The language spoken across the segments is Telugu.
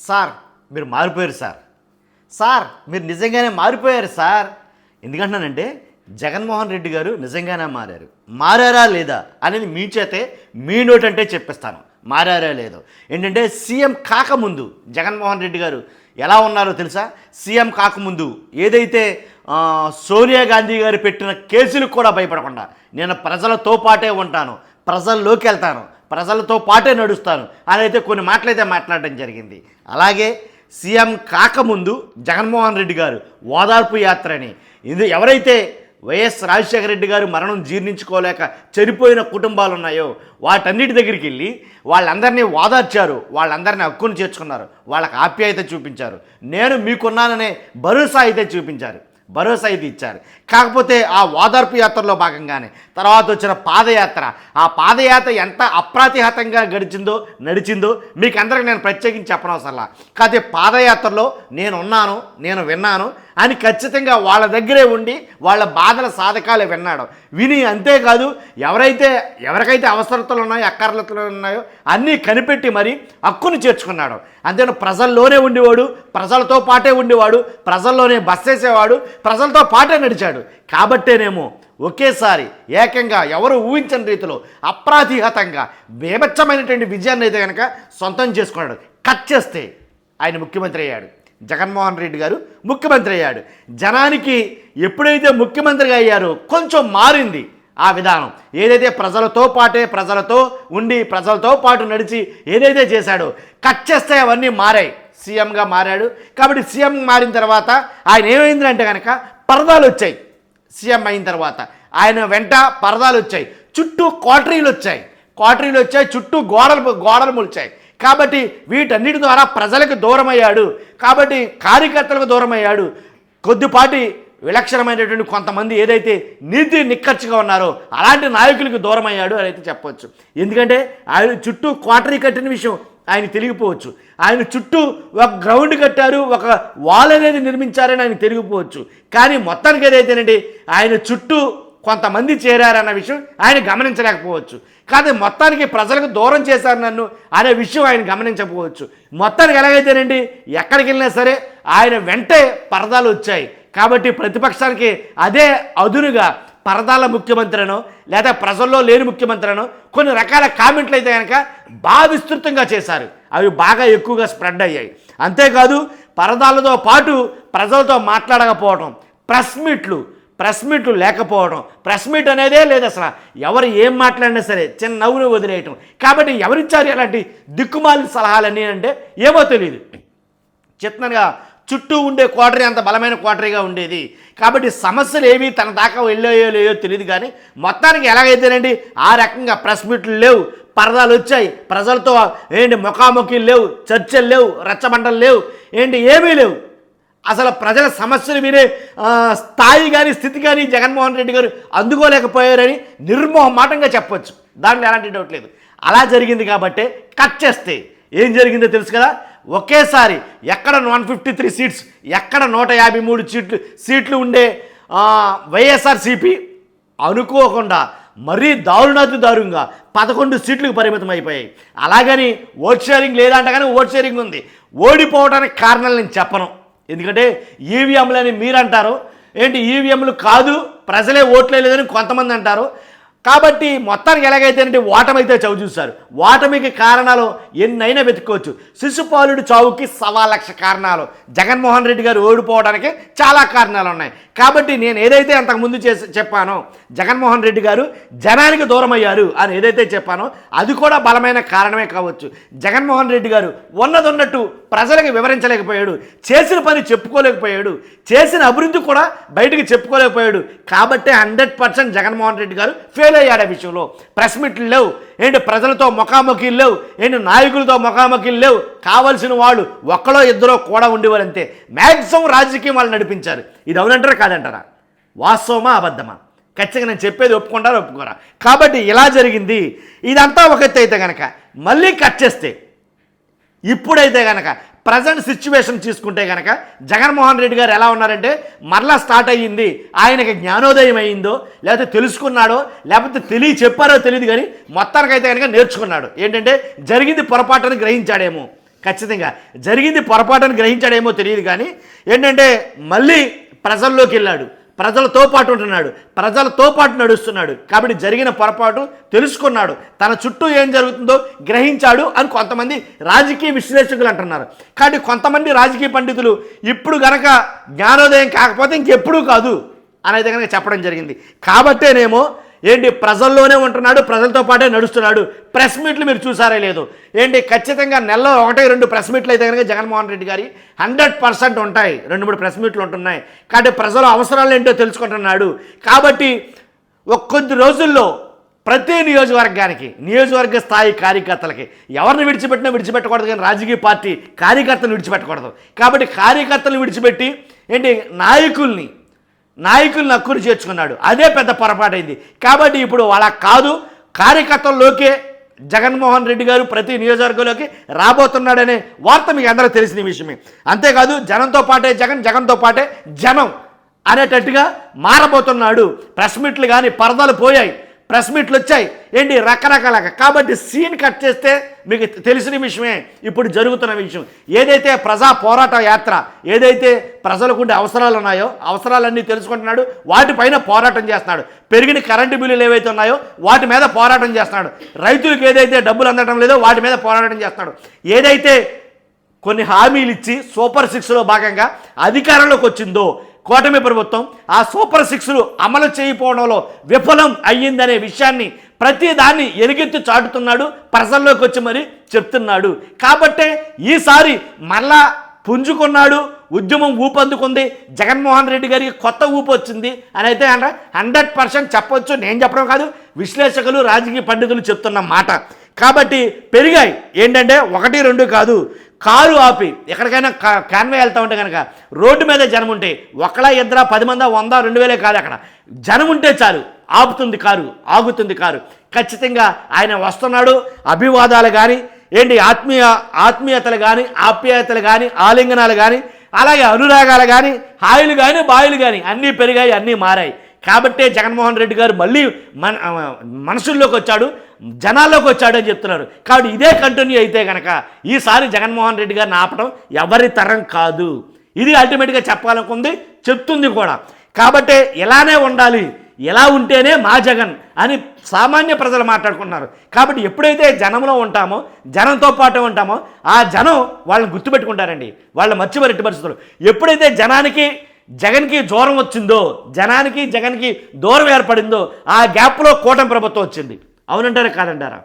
సార్ మీరు మారిపోయారు సార్. సార్ మీరు నిజంగానే మారిపోయారు సార్. ఎందుకంటున్నానంటే జగన్మోహన్ రెడ్డి గారు నిజంగానే మారారా లేదా అనేది మీ చేతే మీ నోటంటే చెప్పిస్తాను. మారారా లేదో ఏంటంటే సీఎం కాకముందు జగన్మోహన్ రెడ్డి గారు ఎలా ఉన్నారో తెలుసా? సీఎం కాకముందు ఏదైతే సోనియా గాంధీ గారు పెట్టిన కేసులకు కూడా భయపడకుండా నేను ప్రజలతో పాటే ఉంటాను, ప్రజల్లోకి వెళ్తాను, ప్రజలతో పాటే నడుస్తాను అని అయితే కొన్ని మాటలైతే మాట్లాడడం జరిగింది. అలాగే సీఎం కాకముందు జగన్మోహన్ రెడ్డి గారు ఓదార్పు యాత్రని ఎవరైతే వైఎస్ రాజశేఖర రెడ్డి గారు మరణం జీర్ణించుకోలేక చనిపోయిన కుటుంబాలు ఉన్నాయో వాటన్నిటి దగ్గరికి వెళ్ళి వాళ్ళందరినీ ఓదార్చారు, వాళ్ళందరినీ హక్కును చేర్చుకున్నారు, వాళ్ళకి ఆప్యాయత చూపించారు, నేను మీకున్నాననే భరోసా అయితే చూపించారు, భరోసా అయితే ఇచ్చారు. కాకపోతే ఆ ఓదార్పు యాత్రలో భాగంగానే తర్వాత వచ్చిన పాదయాత్ర, ఆ పాదయాత్ర ఎంత అప్రాతిహతంగా నడిచిందో మీకు అందరికీ నేను ప్రత్యేకించి చెప్పనవసరంలా. కాకపోతే పాదయాత్రలో నేనున్నాను, నేను విన్నాను అని ఖచ్చితంగా వాళ్ళ దగ్గరే ఉండి వాళ్ళ బాధల సాధకాలు విని అంతేకాదు ఎవరికైతే అవసరతలు ఉన్నాయో అక్కర్లతలు ఉన్నాయో అన్నీ కనిపెట్టి మరి హక్కును చేర్చుకున్నాడు. అంతేనా ప్రజల్లోనే ఉండేవాడు, ప్రజలతో పాటే ఉండేవాడు, ప్రజల్లోనే బస్సేసేవాడు, ప్రజలతో పాటే నడిచాడు. కాబట్టేనేమో ఒకేసారి ఏకంగా ఎవరు ఊహించని రీతిలో అప్రాతిహతంగా బీభత్సమైనటువంటి విజయాన్ని అయితే కనుక సొంతం చేసుకున్నాడు. కట్ చేస్తే ఆయన ముఖ్యమంత్రి అయ్యాడు, జగన్మోహన్ రెడ్డి గారు ముఖ్యమంత్రి అయ్యాడు. జనానికి ఎప్పుడైతే ముఖ్యమంత్రిగా అయ్యారో కొంచెం మారింది ఆ విధానం. ఏదైతే ప్రజలతో ఉండి ప్రజలతో పాటు నడిచి ఏదైతే చేశాడో కట్ చేస్తే అవన్నీ మారాయి. సీఎంగా మారాడు. కాబట్టి సీఎం మారిన తర్వాత ఆయన ఏమైందంటే కనుక పరదాలు వచ్చాయి. సీఎం అయిన తర్వాత ఆయన వెంట పరదాలు వచ్చాయి, చుట్టూ క్వార్టరీలు వచ్చాయి, చుట్టూ గోడలు మొలిచాయి. కాబట్టి వీటన్నిటి ద్వారా ప్రజలకు దూరం అయ్యాడు, కాబట్టి కార్యకర్తలకు దూరం అయ్యాడు. కొద్దిపాటి విలక్షణమైనటువంటి కొంతమంది ఏదైతే నీతి నిక్కచ్చిగా ఉన్నారో అలాంటి నాయకులకు దూరం అయ్యాడు అని అయితే చెప్పవచ్చు. ఎందుకంటే ఆయన చుట్టూ క్వార్టరీ కట్టిన విషయం ఆయన తెలియకపోవచ్చు, ఆయన చుట్టూ ఒక గ్రౌండ్ కట్టారు, ఒక వాల్ అనేది నిర్మించారని ఆయన తెలియకపోవచ్చు. కానీ మొత్తానికి ఏదైతేనండి ఆయన చుట్టూ కొంతమంది చేరారన్న విషయం ఆయన గమనించలేకపోవచ్చు. కానీ మొత్తానికి ప్రజలకు దూరం చేశారు నన్ను అనే విషయం ఆయన గమనించకపోవచ్చు. మొత్తానికి ఎలాగైతేనండి ఎక్కడికి వెళ్ళినా సరే ఆయన వెంటే పరదాలు వచ్చాయి. కాబట్టి ప్రతిపక్షానికి అదే అదునుగా పరదాల ముఖ్యమంత్రినో లేదా ప్రజల్లో లేని ముఖ్యమంత్రినో కొన్ని రకాల కామెంట్లు అయితే కనుక బాగా విస్తృతంగా చేశారు. అవి బాగా ఎక్కువగా స్ప్రెడ్ అయ్యాయి. అంతేకాదు పరదాలతో పాటు ప్రజలతో మాట్లాడకపోవడం, ప్రెస్ మీట్లు లేకపోవడం, ప్రెస్ మీట్ అనేదే లేదు అసలు. ఎవరు ఏం మాట్లాడినా సరే చిన్న నవ్వును వదిలేయటం. కాబట్టి ఎవరిచ్చారు అలాంటి దిక్కుమాలిన సలహాలన్నీ అంటే ఏమో తెలియదు. చిత్తంగా చుట్టూ ఉండే క్వార్టరీ అంత బలమైన క్వార్టరీగా ఉండేది. కాబట్టి సమస్యలు ఏవి తన దాకా వెళ్ళాయో లేదో తెలియదు. కానీ మొత్తానికి ఎలాగైతేనండి ఆ రకంగా ప్రెస్ మీట్లు లేవు, పరదాలు వచ్చాయి, ప్రజలతో ముఖాముఖిలు లేవు, చర్చలు లేవు, రచ్చబండలు లేవు, ఏమీ లేవు. అసలు ప్రజల సమస్యలు వినే స్థాయి కానీ స్థితి కానీ జగన్మోహన్ రెడ్డి గారు అందుకోలేకపోయారని నిర్మోహమాటంగా చెప్పవచ్చు. దాంట్లో ఎలాంటి డౌట్ లేదు. అలా జరిగింది. కాబట్టి కట్ చేస్తే ఏం జరిగిందో తెలుసు కదా. ఒకేసారి ఎక్కడ 153 సీట్స్, ఎక్కడ 153 సీట్లు ఉండే వైఎస్ఆర్సీపీ అనుకోకుండా మరీ దారుణంగా 11 సీట్లకు పరిమితం అయిపోయాయి. అలాగని ఓట్ షేరింగ్ లేదంట, కానీ ఓట్ షేరింగ్ ఉంది. ఓడిపోవడానికి కారణాలు నేను చెప్పను. ఎందుకంటే ఈవీఎంలు అని మీరు అంటారు, ఈవీఎంలు కాదు ప్రజలే ఓట్లే లేదని కొంతమంది అంటారు. కాబట్టి మొత్తానికి ఎలాగైతేనంటే ఓటమైతే చవి చూశారు. ఓటమికి కారణాలు ఎన్నైనా వెతుక్కోవచ్చు. శిశుపాలుడి చావుకి 1,00,000 కారణాలు, జగన్మోహన్ రెడ్డి గారు ఓడిపోవడానికి చాలా కారణాలు ఉన్నాయి. కాబట్టి నేను ఏదైతే అంతకుముందు చెప్పానో జగన్మోహన్ రెడ్డి గారు జనానికి దూరం అయ్యారు అని ఏదైతే చెప్పానో అది కూడా బలమైన కారణమే కావచ్చు. జగన్మోహన్ రెడ్డి గారు ఉన్నదన్నట్టు ప్రజలకు వివరించలేకపోయాడు, చేసిన పని చెప్పుకోలేకపోయాడు, చేసిన అభివృద్ధి కూడా బయటికి చెప్పుకోలేకపోయాడు. కాబట్టి 100% జగన్మోహన్ రెడ్డి గారు ఫెయిల్ అయ్యాడు ఆ విషయంలో. ప్రెస్ మీట్లు లేవు, ప్రజలతో ముఖాముఖిలు లేవు, నాయకులతో ముఖాముఖిలు లేవు. కావలసిన వాళ్ళు ఒక్కడో ఇద్దరో కూడా ఉండేవారు అంతే. మ్యాక్సిమం రాజకీయం వాళ్ళు నడిపించారు. ఇది అవునంటారా కాదంటారా? వాస్తవమా అబద్ధమా? ఖచ్చితంగా నేను చెప్పేది ఒప్పుకోరా? కాబట్టి ఇలా జరిగింది. ఇదంతా ఒక ఎత్తు అయితే కనుక మళ్ళీ కట్ చేస్తే ఇప్పుడైతే కనుక ప్రజెంట్ సిచ్యువేషన్ తీసుకుంటే కనుక జగన్మోహన్ రెడ్డి గారు ఎలా ఉన్నారంటే మరలా స్టార్ట్ అయ్యింది. ఆయనకి జ్ఞానోదయం అయ్యిందో లేకపోతే తెలుసుకున్నాడో లేకపోతే చెప్పారో తెలియదు, కానీ మొత్తానికైతే కనుక నేర్చుకున్నాడు. జరిగింది పొరపాటుని గ్రహించాడేమో. ఖచ్చితంగా జరిగింది పొరపాటుని గ్రహించాడేమో తెలియదు, కానీ ఏంటంటే మళ్ళీ ప్రజల్లోకి వెళ్ళాడు, ప్రజలతో పాటు ఉంటున్నాడు, ప్రజలతో పాటు నడుస్తున్నాడు. కాబట్టి జరిగిన పొరపాటు తెలుసుకున్నాడు, తన చుట్టూ ఏం జరుగుతుందో గ్రహించాడు అని కొంతమంది రాజకీయ విశ్లేషకులు అంటున్నారు. కాబట్టి కొంతమంది రాజకీయ పండితులు ఇప్పుడు గనక జ్ఞానోదయం కాకపోతే ఇంకెప్పుడూ కాదు అనేది కనుక చెప్పడం జరిగింది. కాబట్టేనేమో ఏంటి ప్రజల్లోనే ఉంటున్నాడు, ప్రజలతో పాటే నడుస్తున్నాడు. ప్రెస్ మీట్లు మీరు చూసారే లేదు ఏంటి, ఖచ్చితంగా నెలలో 1-2 ప్రెస్ మీట్లు అయితే కనుక జగన్మోహన్ రెడ్డి గారి 100% ఉంటాయి. 2-3 ప్రెస్ మీట్లు ఉంటున్నాయి. కాబట్టి ప్రజల అవసరాలు ఏంటో తెలుసుకుంటున్నాడు. కాబట్టి కొద్ది రోజుల్లో ప్రతి నియోజకవర్గానికి, నియోజకవర్గ స్థాయి కార్యకర్తలకి ఎవరిని విడిచిపెట్టినా విడిచిపెట్టకూడదు, కానీ రాజకీయ పార్టీ కార్యకర్తలను విడిచిపెట్టకూడదు. కాబట్టి కార్యకర్తలను విడిచిపెట్టి ఏంటి నాయకులను హక్కును చేర్చుకున్నాడు. అదే పెద్ద పొరపాటైంది. కాబట్టి ఇప్పుడు అలా కాదు, కార్యకర్తల్లోకే జగన్మోహన్ రెడ్డి గారు ప్రతి నియోజకవర్గంలోకి రాబోతున్నాడనే వార్త మీకు అందరూ తెలిసిన విషయమే. అంతేకాదు జనంతో పాటే జగన్తో పాటే జనం అనేటట్టుగా మారబోతున్నాడు. ప్రెస్ మీట్లు కానీ పరదాలు పోయాయి, ప్రెస్ మీట్లు వచ్చాయి, ఏంటి రకరకాలుగా. కాబట్టి సీన్ కట్ చేస్తే మీకు తెలిసిన విషయమే ఇప్పుడు జరుగుతున్న విషయం. ఏదైతే ప్రజా పోరాట యాత్ర, ఏదైతే ప్రజలకు ఉండే అవసరాలు ఉన్నాయో అవసరాలన్నీ తెలుసుకుంటున్నాడు, వాటిపైన పోరాటం చేస్తున్నాడు. పెరిగిన కరెంటు బిల్లులు ఏవైతే ఉన్నాయో వాటి మీద పోరాటం చేస్తున్నాడు. రైతులకు ఏదైతే డబ్బులు అందడం లేదో వాటి మీద పోరాటం చేస్తున్నాడు. ఏదైతే కొన్ని హామీలు ఇచ్చి సూపర్ 6లో భాగంగా అధికారంలోకి వచ్చిందో కూటమి ప్రభుత్వం, ఆ సూపర్ 6లు అమలు చేయకపోవడంలో విఫలం అయ్యిందనే విషయాన్ని ప్రతి దాన్ని ఎలుగెత్తి చాటుతున్నాడు, ప్రజల్లోకి వచ్చి మరి చెప్తున్నాడు. కాబట్టే ఈసారి మళ్ళా పుంజుకున్నాడు, ఉద్యమం ఊపందుకుంది, జగన్మోహన్ రెడ్డి గారికి కొత్త ఊపు వచ్చింది అని అయితే 100% చెప్పొచ్చు. నేను చెప్పడం కాదు, విశ్లేషకులు రాజకీయ పండితులు చెప్తున్న మాట. కాబట్టి పెరిగాయి ఏంటంటే 1-2 కాదు, కారు ఆపి ఎక్కడికైనా కాన్వే వెళ్తూ ఉంటే కనుక రోడ్డు మీద జనం ఉంటే ఒకళ్ళ ఇద్దరా 10 మంది 100 2000 కాదు, అక్కడ జనం ఉంటే చాలు ఆపుతుంది కారు, ఆగుతుంది కారు. ఖచ్చితంగా ఆయన వస్తున్నాడు. అభివాదాలు కానీ ఏంటి ఆత్మీయతలు కానీ ఆప్యాయతలు కానీ ఆలింగనాలు కానీ అలాగే అనురాగాలు కానీ హాయిలు కానీ బాయిలు కానీ అన్నీ పెరిగాయి, అన్నీ మారాయి. కాబట్టే జగన్మోహన్ రెడ్డి గారు మళ్ళీ మనుషుల్లోకి వచ్చాడు, జనాల్లోకి వచ్చాడు అని చెప్తున్నారు. కాబట్టి ఇదే కంటిన్యూ అయితే కనుక ఈసారి జగన్మోహన్ రెడ్డి గారిని ఆపడం ఎవరి తరం కాదు. ఇది అల్టిమేట్గా చెప్పాలనుకుంది, చెప్తుంది కూడా. కాబట్టి ఇలానే ఉండాలి, ఎలా ఉంటేనే మా జగన్ అని సామాన్య ప్రజలు మాట్లాడుకుంటున్నారు. కాబట్టి ఎప్పుడైతే జనంలో ఉంటామో, జనంతో పాటు ఉంటామో, ఆ జనం వాళ్ళని గుర్తుపెట్టుకుంటారండి, వాళ్ళ మర్చిపోరెట్టి పరిస్థితులు. ఎప్పుడైతే జగన్కి దూరం వచ్చిందో, జగన్కి దూరం ఏర్పడిందో, ఆ గ్యాప్లో కూటమి ప్రభుత్వం వచ్చింది. అవునంటారా కాదంటారా?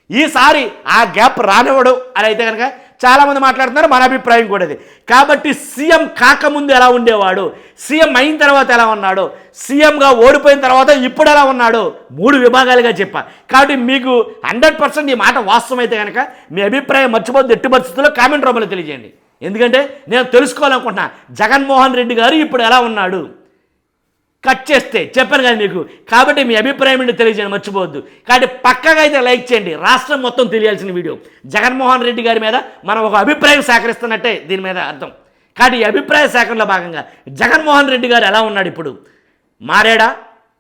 ఈసారి ఆ గ్యాప్ రానివ్వడు అని అయితే కనుక చాలామంది మాట్లాడుతున్నారు. మన అభిప్రాయం కూడా ఇది. కాబట్టి సీఎం కాకముందు ఎలా ఉండేవాడు, సీఎం అయిన తర్వాత ఎలా ఉన్నాడు, సీఎంగా ఓడిపోయిన తర్వాత ఇప్పుడు ఎలా ఉన్నాడు, 3 విభాగాలుగా చెప్పా. కాబట్టి మీకు 100% ఈ మాట వాస్తవం అయితే కనుక మీ అభిప్రాయం మర్చిపోద్దు, ఎట్టి పరిస్థితుల్లో కామెంట్ రూపంలో తెలియజేయండి. ఎందుకంటే నేను తెలుసుకోవాలనుకుంటున్నా జగన్మోహన్ రెడ్డి గారు ఇప్పుడు ఎలా ఉన్నాడు. కట్ చేస్తే చెప్పాను కదా మీకు. కాబట్టి మీ అభిప్రాయం ఏంటో తెలియజేయండి, మర్చిపోవద్దు. కాబట్టి పక్కగా అయితే లైక్ చేయండి. రాష్ట్రం మొత్తం తెలియాల్సిన వీడియో. జగన్మోహన్ రెడ్డి గారి మీద మనం ఒక అభిప్రాయం సేకరిస్తున్నట్టే దీని మీద అర్థం. కాబట్టి ఈ అభిప్రాయ సేకరణలో భాగంగా జగన్మోహన్ రెడ్డి గారు ఎలా ఉన్నాడు, ఇప్పుడు మారాడా,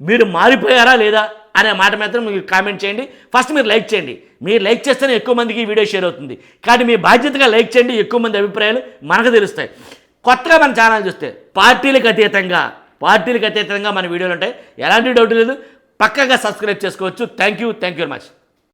మీరు మారిపోయారా లేదా అనే మాట మాత్రం మీరు కామెంట్ చేయండి. ఫస్ట్ మీరు లైక్ చేయండి. మీరు లైక్ చేస్తేనే ఎక్కువ మందికి ఈ వీడియో షేర్ అవుతుంది. కాబట్టి మీ బాధ్యతగా లైక్ చేయండి, ఎక్కువ మంది అభిప్రాయాలు మనకు తెలుస్తాయి. కొత్తగా మన ఛానల్ చూస్తే పార్టీలకు అతీతంగా మన వీడియోలు ఉంటాయి, ఎలాంటి డౌట్ లేదు. పక్కగా సబ్స్క్రైబ్ చేసుకోవచ్చు. Thank you very much.